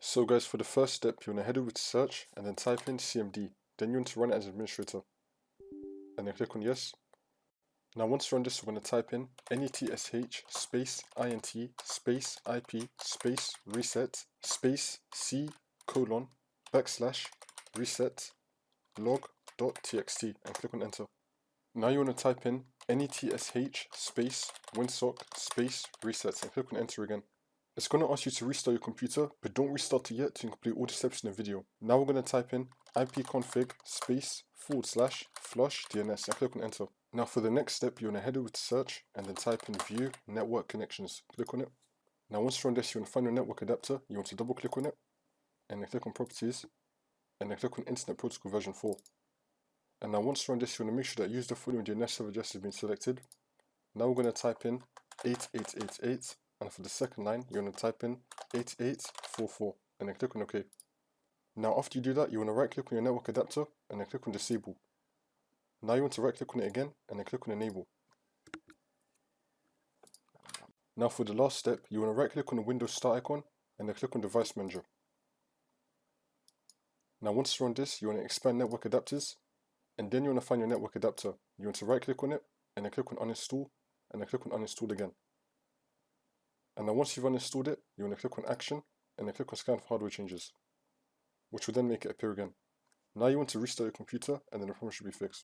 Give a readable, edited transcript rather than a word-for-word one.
So guys, for the first step, you want to head over to search and then type in CMD. Then you want to run it as administrator. And then click on yes. Now once you run this, we're going to type in NETSH space INT space IP space reset space C colon backslash reset log.txt and click on enter. Now you want to type in NETSH space winsock space reset and click on enter again. It's going to ask you to restart your computer, but don't restart it yet to complete all the steps in the video. Now we're going to type in ipconfig space /flush DNS and click on enter. Now for the next step, you want to head over to search and then type in view network connections. Click on it. Now once you're on this, you want to find your network adapter. You want to double click on it and then click on properties and then click on Internet Protocol version 4. And now once you're on this, you want to make sure that use the following DNS server address has been selected. Now we're going to type in 8888. And for the second line, you're going to type in 8844 and then click on OK. Now after you do that, you want to right click on your network adapter and then click on disable. Now you want to right click on it again and then click on enable. Now for the last step, you want to right click on the Windows Start icon and then click on device manager. Now once you're on this, you want to expand network adapters and then you want to find your network adapter. You want to right click on it and then click on uninstall and then click on uninstall again. And now once you've uninstalled it, you want to click on action and then click on scan for hardware changes, which will then make it appear again. Now you want to restart your computer and then the problem should be fixed.